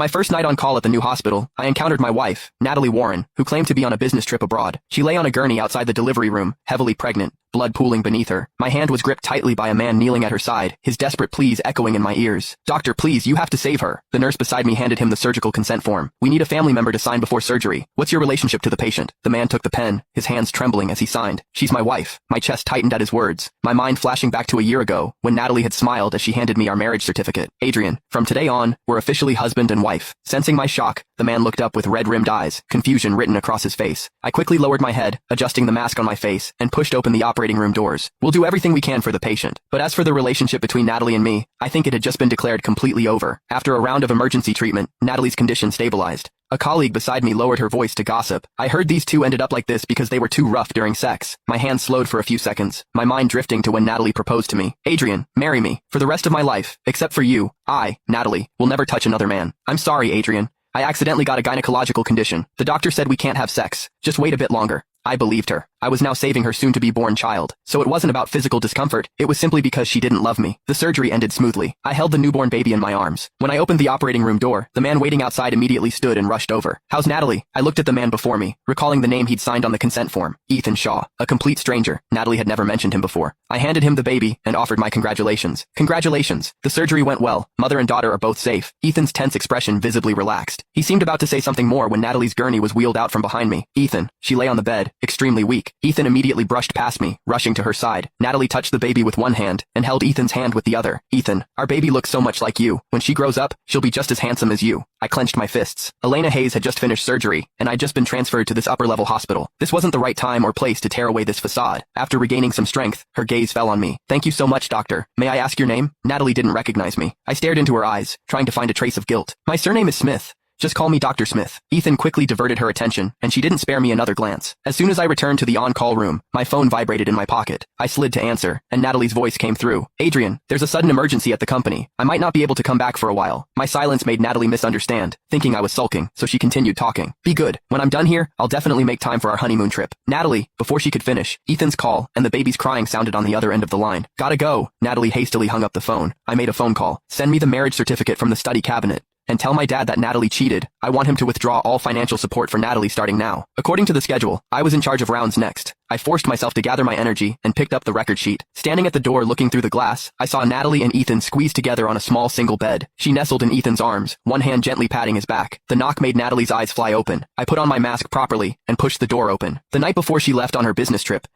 My first night on call at the new hospital, I encountered my wife, Natalie Warren, who claimed to be on a business trip abroad. She lay on a gurney outside the delivery room, heavily pregnant, blood pooling beneath her. My hand was gripped tightly by a man kneeling at her side, his desperate pleas echoing in my ears. "Doctor, please, you have to save her." The nurse beside me handed him the surgical consent form. "We need a family member to sign before surgery. What's your relationship to the patient?" The man took the pen, his hands trembling as he signed. "She's my wife." My chest tightened at his words, my mind flashing back to a year ago, when Natalie had smiled as she handed me our marriage certificate. "Adrian, from today on, we're officially husband and wife." Sensing my shock, the man looked up with red-rimmed eyes, confusion written across his face. I quickly lowered my head, adjusting the mask on my face, and pushed open the operating room doors. "We'll do everything we can for the patient." But as for the relationship between Natalie and me, I think it had just been declared completely over. After a round of emergency treatment, Natalie's condition stabilized. A colleague beside me lowered her voice to gossip. "I heard these two ended up like this because they were too rough during sex." My hand slowed for a few seconds, my mind drifting to when Natalie proposed to me. "Adrian, marry me. For the rest of my life, except for you, I, Natalie, will never touch another man." "I'm sorry, Adrian. I accidentally got a gynecological condition. The doctor said we can't have sex. Just wait a bit longer." I believed her. I was now saving her soon-to-be-born child. So it wasn't about physical discomfort, it was simply because she didn't love me. The surgery ended smoothly. I held the newborn baby in my arms. When I opened the operating room door, the man waiting outside immediately stood and rushed over. "How's Natalie?" I looked at the man before me, recalling the name he'd signed on the consent form. Ethan Shaw. A complete stranger. Natalie had never mentioned him before. I handed him the baby and offered my congratulations. "Congratulations. The surgery went well. Mother and daughter are both safe." Ethan's tense expression visibly relaxed. He seemed about to say something more when Natalie's gurney was wheeled out from behind me. "Ethan." She lay on the bed, extremely weak. Ethan immediately brushed past me, rushing to her side. Natalie touched the baby with one hand and held Ethan's hand with the other. "Ethan, our baby looks so much like you. When she grows up, she'll be just as handsome as you." I clenched my fists. Elena Hayes had just finished surgery, and I'd just been transferred to this upper-level hospital. This wasn't the right time or place to tear away this facade. After regaining some strength, her gaze fell on me. "Thank you so much, doctor. May I ask your name?" Natalie didn't recognize me. I stared into her eyes, trying to find a trace of guilt. "My surname is Smith. Just call me Dr. Smith." Ethan quickly diverted her attention, and she didn't spare me another glance. As soon as I returned to the on-call room, my phone vibrated in my pocket. I slid to answer, and Natalie's voice came through. "Adrian, there's a sudden emergency at the company. I might not be able to come back for a while." My silence made Natalie misunderstand, thinking I was sulking, so she continued talking. "Be good. When I'm done here, I'll definitely make time for our honeymoon trip." Natalie, before she could finish, Ethan's call and the baby's crying sounded on the other end of the line. "Gotta go." Natalie hastily hung up the phone. I made a phone call. "Send me the marriage certificate from the study cabinet. And tell my dad that Natalie cheated. I want him to withdraw all financial support for Natalie starting now." According to the schedule, I was in charge of rounds next. I forced myself to gather my energy and picked up the record sheet. Standing at the door looking through the glass, I saw Natalie and Ethan squeezed together on a small single bed. She nestled in Ethan's arms, one hand gently patting his back. The knock made Natalie's eyes fly open. I put on my mask properly and pushed the door open. The night before she left on her business trip,